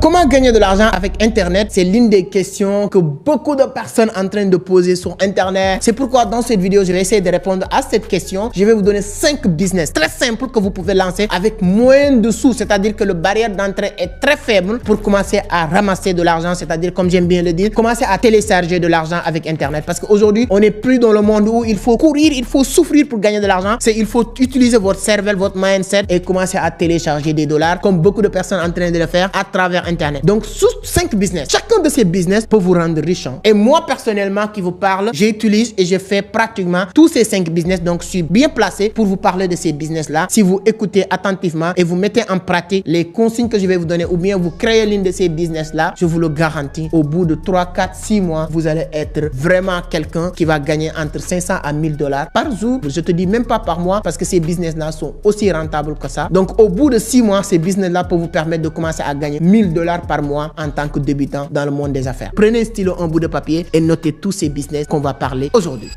Comment gagner de l'argent avec Internet? C'est l'une des questions que beaucoup de personnes sont en train de poser sur Internet. C'est pourquoi dans cette vidéo, je vais essayer de répondre à cette question. Je vais vous donner 5 business très simples que vous pouvez lancer avec moins de sous. C'est-à-dire que le barrière d'entrée est très faible pour commencer à ramasser de l'argent. C'est-à-dire, comme j'aime bien le dire, commencer à télécharger de l'argent avec Internet. Parce qu'aujourd'hui, on n'est plus dans le monde où il faut courir, il faut souffrir pour gagner de l'argent. Il faut utiliser votre cerveau, votre mindset et commencer à télécharger des dollars comme beaucoup de personnes sont en train de le faire à travers Internet. Donc, sous 5 business, chacun de ces business peut vous rendre riche. Et moi, personnellement, qui vous parle, j'utilise et je fais pratiquement tous ces 5 business. Donc, je suis bien placé pour vous parler de ces business-là. Si vous écoutez attentivement et vous mettez en pratique les consignes que je vais vous donner ou bien vous créez l'une de ces business-là, je vous le garantis, au bout de 3, 4, 6 mois, vous allez être vraiment quelqu'un qui va gagner entre 500 à 1000 dollars par jour. Je te dis même pas par mois parce que ces business-là sont aussi rentables que ça. Donc, au bout de 6 mois, ces business-là peuvent vous permettre de commencer à gagner 1000 dollars par mois en tant que débutant dans le monde des affaires. Prenez un stylo, un bout de papier et notez tous ces business qu'on va parler aujourd'hui.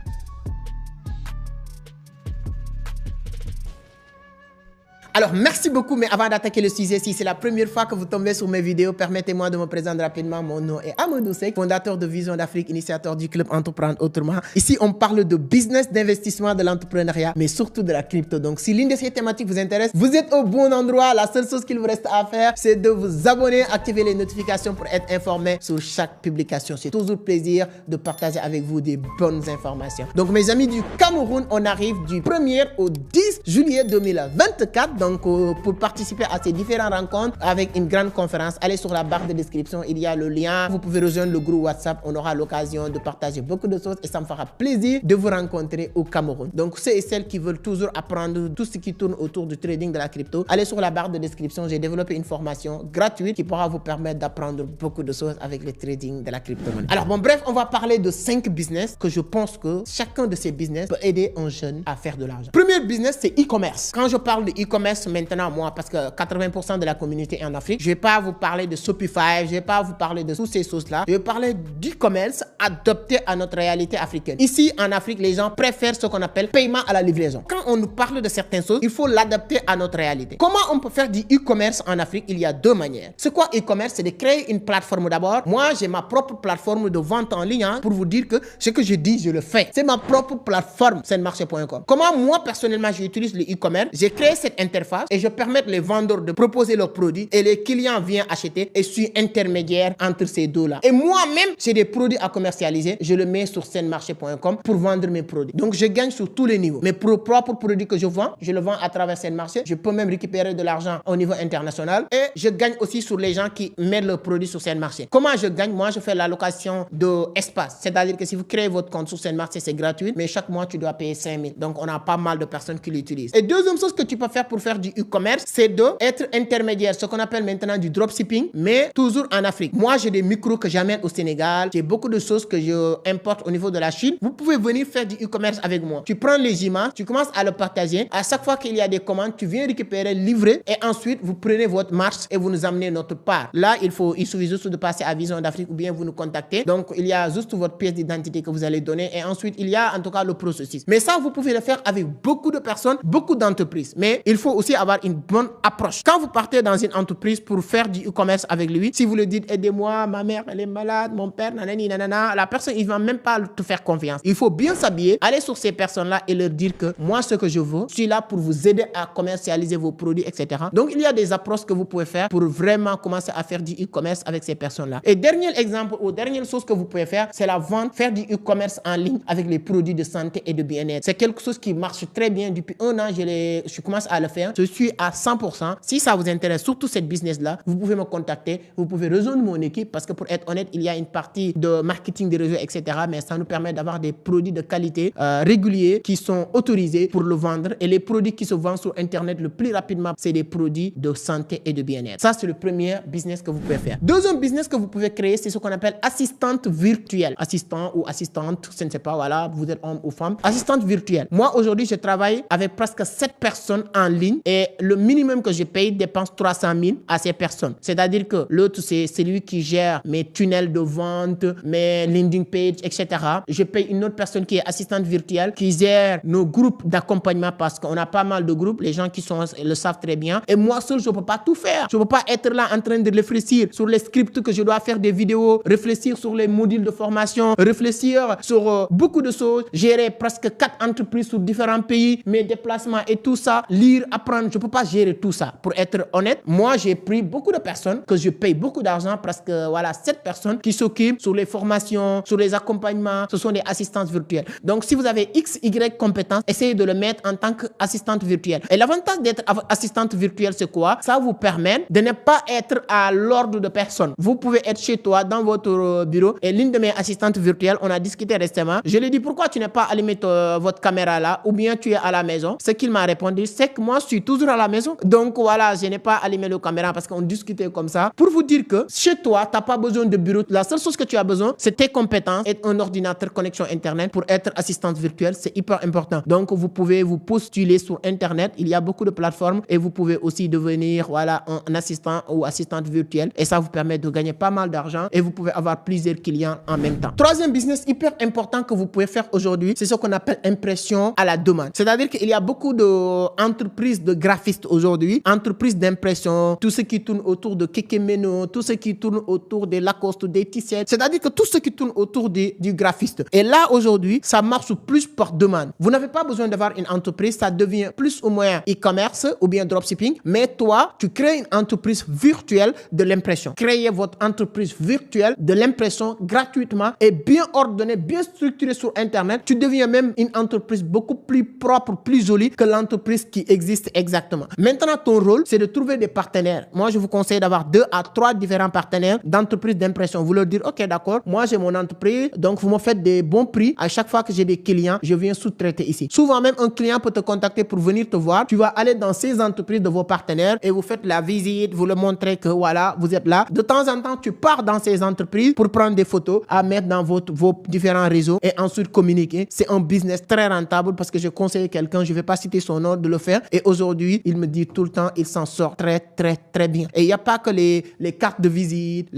Alors, merci beaucoup, mais avant d'attaquer le sujet, si c'est la première fois que vous tombez sur mes vidéos, permettez-moi de me présenter rapidement. Mon nom est Amadou Seck, fondateur de Vision d'Afrique, initiateur du club Entreprendre Autrement. Ici, on parle de business, d'investissement, de l'entrepreneuriat, mais surtout de la crypto. Donc, si l'une de ces thématiques vous intéresse, vous êtes au bon endroit. La seule chose qu'il vous reste à faire, c'est de vous abonner, activer les notifications pour être informé sur chaque publication. C'est toujours plaisir de partager avec vous des bonnes informations. Donc, mes amis du Cameroun, on arrive du 1er au 10 juillet 2024. Donc, pour participer à ces différentes rencontres avec une grande conférence, allez sur la barre de description, il y a le lien. Vous pouvez rejoindre le groupe WhatsApp. On aura l'occasion de partager beaucoup de choses et ça me fera plaisir de vous rencontrer au Cameroun. Donc, ceux et celles qui veulent toujours apprendre tout ce qui tourne autour du trading de la crypto, allez sur la barre de description. J'ai développé une formation gratuite qui pourra vous permettre d'apprendre beaucoup de choses avec le trading de la crypto-monnaie. Alors, bon, bref, on va parler de 5 business que je pense que chacun de ces business peut aider un jeune à faire de l'argent. Premier business, c'est e-commerce. Quand je parle de e-commerce, maintenant, moi, parce que 80% de la communauté est en Afrique, je ne vais pas vous parler de Shopify, je ne vais pas vous parler de toutes ces choses-là. Je vais parler d'e-commerce adapté à notre réalité africaine. Ici, en Afrique, les gens préfèrent ce qu'on appelle paiement à la livraison. Quand on nous parle de certaines choses, il faut l'adapter à notre réalité. Comment on peut faire du e-commerce en Afrique? Il y a 2 manières. C'est quoi e-commerce? C'est de créer une plateforme d'abord. Moi, j'ai ma propre plateforme de vente en ligne pour vous dire que ce que je dis, je le fais. C'est ma propre plateforme, senmarché.com. Comment moi, personnellement, j'utilise le e-commerce? J'ai créé cette interface et je permets les vendeurs de proposer leurs produits et les clients viennent acheter et je suis intermédiaire entre ces deux-là. Et moi-même, j'ai des produits à commercialiser. Je le mets sur senmarché.com pour vendre mes produits. Donc, je gagne sur tous les niveaux. Mes propres produits que je vends, je le vends à travers Senmarché. Je peux même récupérer de l'argent au niveau international et je gagne aussi sur les gens qui mettent leurs produits sur Senmarché. Comment je gagne? Moi, je fais l'allocation d'espace. C'est-à-dire que si vous créez votre compte sur Senmarché, c'est gratuit, mais chaque mois, tu dois payer 5 000. Donc, on a pas mal de personnes qui l'utilisent. Et deuxième chose que tu peux faire pour faire du e-commerce, c'est d'être intermédiaire, ce qu'on appelle maintenant du dropshipping, mais toujours en Afrique. Moi, j'ai des micros que j'amène au Sénégal. J'ai beaucoup de choses que je importe au niveau de la Chine. Vous pouvez venir faire du e-commerce avec moi. Tu prends les images, tu commences à le partager. À chaque fois qu'il y a des commandes, tu viens récupérer, livrer et ensuite, vous prenez votre marche et vous nous amenez notre part. Là, il suffit juste de passer à Vision d'Afrique ou bien vous nous contactez. Donc, il y a juste votre pièce d'identité que vous allez donner et ensuite, il y a en tout cas le processus. Mais ça, vous pouvez le faire avec beaucoup de personnes, beaucoup d'entreprises. Mais il faut aussi avoir une bonne approche. Quand vous partez dans une entreprise pour faire du e-commerce avec lui, si vous le dites, aidez-moi, ma mère, elle est malade, mon père, nanani, nanana, la personne, il ne va même pas te faire confiance. Il faut bien s'habiller, aller sur ces personnes-là et leur dire que moi, ce que je veux, je suis là pour vous aider à commercialiser vos produits, etc. Donc, il y a des approches que vous pouvez faire pour vraiment commencer à faire du e-commerce avec ces personnes-là. Et dernier exemple ou dernière chose que vous pouvez faire, c'est la vente, faire du e-commerce en ligne avec les produits de santé et de bien-être. C'est quelque chose qui marche très bien depuis 1 an. Je commence à le faire. Je suis à 100%. Si ça vous intéresse, surtout cette business-là, vous pouvez me contacter. Vous pouvez rejoindre mon équipe parce que pour être honnête, il y a une partie de marketing des réseaux, etc. Mais ça nous permet d'avoir des produits de qualité réguliers qui sont autorisés pour le vendre. Et les produits qui se vendent sur Internet le plus rapidement, c'est des produits de santé et de bien-être. Ça, c'est le premier business que vous pouvez faire. Deuxième business que vous pouvez créer, c'est ce qu'on appelle assistante virtuelle. Assistant ou assistante, je ne sais pas, voilà, vous êtes homme ou femme. Assistante virtuelle. Moi, aujourd'hui, je travaille avec presque 7 personnes en ligne ligne et le minimum que je paye dépense 300 000 à ces personnes. C'est-à-dire que l'autre, c'est celui qui gère mes tunnels de vente, mes landing pages, etc. Je paye une autre personne qui est assistante virtuelle, qui gère nos groupes d'accompagnement parce qu'on a pas mal de groupes. Les gens qui sont le savent très bien. Et moi seul, je ne peux pas tout faire. Je ne peux pas être là en train de réfléchir sur les scripts que je dois faire des vidéos, réfléchir sur les modules de formation, réfléchir sur beaucoup de choses, gérer presque 4 entreprises sur différents pays, mes déplacements et tout ça, lire, apprendre. Je ne peux pas gérer tout ça. Pour être honnête, moi, j'ai pris beaucoup de personnes que je paye beaucoup d'argent, presque voilà, 7 personnes qui s'occupent sur les formations, sur les accompagnements. Ce sont des assistantes virtuelles. Donc, si vous avez X, Y compétences, essayez de le mettre en tant qu'assistante virtuelle. Et l'avantage d'être assistante virtuelle, c'est quoi? Ça vous permet de ne pas être à l'ordre de personne. Vous pouvez être chez toi, dans votre bureau. Et l'une de mes assistantes virtuelles, on a discuté récemment. Je lui ai dit, pourquoi tu n'as pas allumé votre caméra là? Ou bien tu es à la maison? Ce qu'il m'a répondu, c'est que moi, je suis toujours à la maison. Donc voilà, je n'ai pas allumé le caméra parce qu'on discutait comme ça. Pour vous dire que chez toi, tu n'as pas besoin de bureau. La seule chose que tu as besoin, c'est tes compétences et un ordinateur connexion Internet pour être assistante virtuelle. C'est hyper important. Donc, vous pouvez vous postuler sur Internet. Il y a beaucoup de plateformes et vous pouvez aussi devenir voilà, un assistant ou assistante virtuelle. Et ça vous permet de gagner pas mal d'argent et vous pouvez avoir plusieurs clients en même temps. Troisième business hyper important que vous pouvez faire aujourd'hui, c'est ce qu'on appelle impression à la demande. C'est-à-dire qu'il y a beaucoup d'entreprises de graphistes aujourd'hui, entreprises d'impression, tout ce qui tourne autour de Kekemeno, tout ce qui tourne autour des Lacoste, des t-shirts. C'est-à-dire que tout ce qui tourne autour du graphiste. Et là, aujourd'hui, ça marche plus par demande. Vous n'avez pas besoin d'avoir une entreprise, ça devient plus ou moins e-commerce ou bien dropshipping. Mais toi, tu crées une entreprise virtuelle de l'impression. Créez votre entreprise virtuelle de l'impression gratuitement et bien ordonnée, bien structurée sur Internet. Tu deviens même une entreprise beaucoup plus propre, plus jolie que l'entreprise qui existe exactement. Maintenant, ton rôle, c'est de trouver des partenaires. Moi, je vous conseille d'avoir 2 à 3 différents partenaires d'entreprises d'impression. Vous leur dire, OK, d'accord, moi, j'ai mon entreprise, donc vous me faites des bons prix. À chaque fois que j'ai des clients, je viens sous-traiter ici. Souvent, même un client peut te contacter pour venir te voir. Tu vas aller dans ces entreprises de vos partenaires et vous faites la visite, vous leur montrez que voilà, vous êtes là. De temps en temps, tu pars dans ces entreprises pour prendre des photos à mettre dans vos différents réseaux et ensuite communiquer. C'est un business très rentable parce que je conseille quelqu'un, je ne vais pas citer son nom, de le faire. Et aujourd'hui, il me dit tout le temps, il s'en sort très, très, très bien. Et il n'y a pas que les cartes de visite,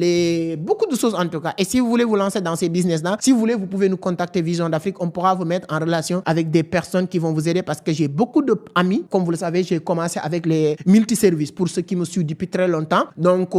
beaucoup de choses en tout cas. Et si vous voulez vous lancer dans ces business-là, si vous voulez, vous pouvez nous contacter Vision d'Afrique. On pourra vous mettre en relation avec des personnes qui vont vous aider parce que j'ai beaucoup d'amis. Comme vous le savez, j'ai commencé avec les multiservices pour ceux qui me suivent depuis très longtemps. Donc,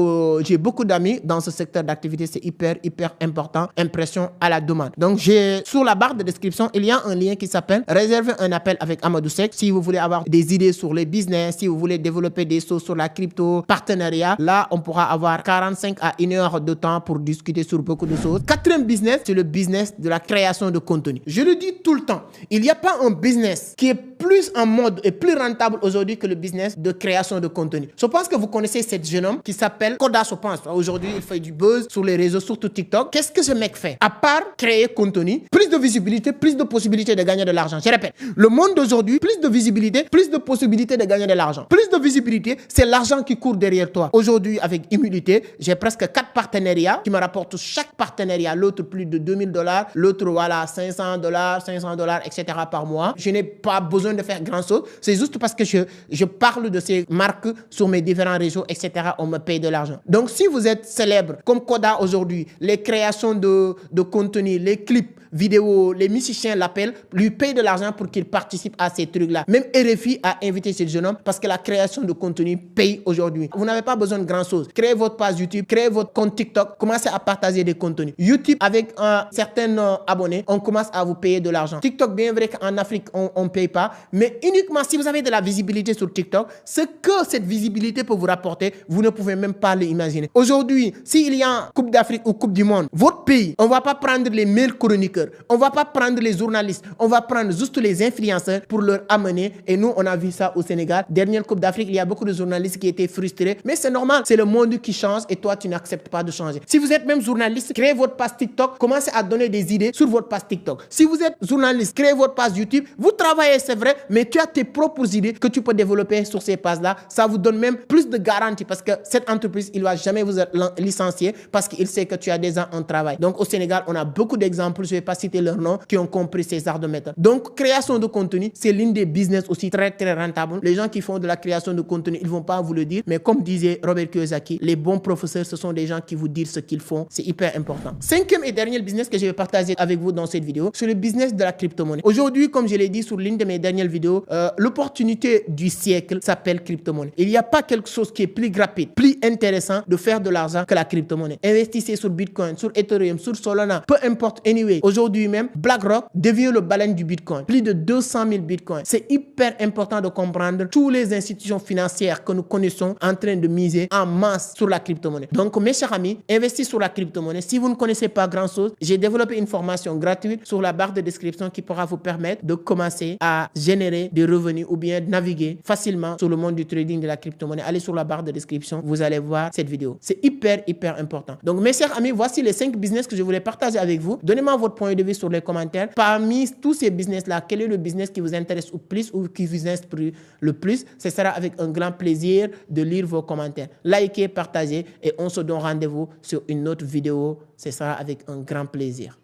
j'ai beaucoup d'amis dans ce secteur d'activité. C'est hyper, hyper important. Impression à la demande. Donc, sur la barre de description, il y a un lien qui s'appelle réserver un appel avec Amadou Seck. Si vous voulez avoir des idées sur les business, si vous voulez développer des choses sur la crypto, partenariat, là, on pourra avoir 45 à 1 heure de temps pour discuter sur beaucoup de choses. Quatrième business, c'est le business de la création de contenu. Je le dis tout le temps, il n'y a pas un business qui est plus en mode et plus rentable aujourd'hui que le business de création de contenu. Je pense que vous connaissez cet jeune homme qui s'appelle Koda, je pense. Aujourd'hui, il fait du buzz sur les réseaux, surtout TikTok. Qu'est-ce que ce mec fait? À part créer contenu, plus de visibilité, plus de possibilités de gagner de l'argent. Je répète, le monde d'aujourd'hui, plus de visibilité, plus de possibilités de gagner de l'argent. Plus de visibilité, c'est l'argent qui court derrière toi. Aujourd'hui, avec Humilité, j'ai presque 4 partenariats qui me rapportent chaque partenariat. L'autre plus de $2000, l'autre voilà $500, etc. par mois. Je n'ai pas besoin de faire grand chose. C'est juste parce que je parle de ces marques sur mes différents réseaux, etc. On me paye de l'argent. Donc, si vous êtes célèbre comme Koda aujourd'hui, les créations de contenu, les clips, vidéos, les musiciens l'appellent, lui payent de l'argent pour qu'il participe à ces trucs-là. Même RFI a invité ce jeune homme parce que la création de contenu paye aujourd'hui. Vous n'avez pas besoin de grand chose. Créez votre page YouTube, créez votre compte TikTok, commencez à partager des contenus. YouTube, avec certains abonnés, on commence à vous payer de l'argent. TikTok, bien vrai qu'en Afrique, on ne paye pas, mais uniquement si vous avez de la visibilité sur TikTok, ce que cette visibilité peut vous rapporter, vous ne pouvez même pas l'imaginer. Aujourd'hui, s'il y a Coupe d'Afrique ou Coupe du Monde, votre pays, on ne va pas prendre les meilleurs chroniqueurs, on ne va pas prendre les journalistes, on va prendre juste les influenceurs pour leur amener. Et nous, on a vu ça au Sénégal. Dernière Coupe d'Afrique, il y a beaucoup de journalistes qui étaient frustrés. Mais c'est normal, c'est le monde qui change et toi, tu n'acceptes pas de changer. Si vous êtes même journaliste, créez votre page TikTok, commencez à donner des idées sur votre page TikTok. Si vous êtes journaliste, créez votre page YouTube. Vous travaillez, c'est vrai, vrai, mais tu as tes propres idées que tu peux développer sur ces bases-là. Ça vous donne même plus de garantie parce que cette entreprise, il ne va jamais vous licencier parce qu'il sait que tu as déjà un travail. Donc, au Sénégal, on a beaucoup d'exemples, je ne vais pas citer leurs noms, qui ont compris ces arts de méthode. Donc, création de contenu, c'est l'une des business aussi très, très rentable. Les gens qui font de la création de contenu, ils ne vont pas vous le dire, mais comme disait Robert Kiyosaki, les bons professeurs, ce sont des gens qui vous disent ce qu'ils font. C'est hyper important. Cinquième et dernier business que je vais partager avec vous dans cette vidéo, c'est le business de la crypto-monnaie. Aujourd'hui, comme je l'ai dit sur l'une de mes dernières vidéos, l'opportunité du siècle s'appelle crypto-monnaie. Il n'y a pas quelque chose qui est plus rapide, plus intéressant de faire de l'argent que la crypto-monnaie. Investissez sur Bitcoin, sur Ethereum, sur Solana, peu importe. Anyway, aujourd'hui même, BlackRock devient le baleine du Bitcoin. Plus de 200 000 Bitcoins. C'est hyper important de comprendre toutes les institutions financières que nous connaissons en train de miser en masse sur la crypto-monnaie. Donc, mes chers amis, investissez sur la crypto-monnaie. Si vous ne connaissez pas grand-chose, j'ai développé une formation gratuite sur la barre de description qui pourra vous permettre de commencer à générer des revenus ou bien naviguer facilement sur le monde du trading de la crypto-monnaie. Allez sur la barre de description, vous allez voir cette vidéo. C'est hyper important. Donc, mes chers amis, voici les 5 business que je voulais partager avec vous. Donnez-moi votre point de vue sur les commentaires. Parmi tous ces business-là, quel est le business qui vous intéresse le plus ou qui vous inspire le plus? Ce sera avec un grand plaisir de lire vos commentaires. Likez, partagez et on se donne rendez-vous sur une autre vidéo. Ce sera avec un grand plaisir.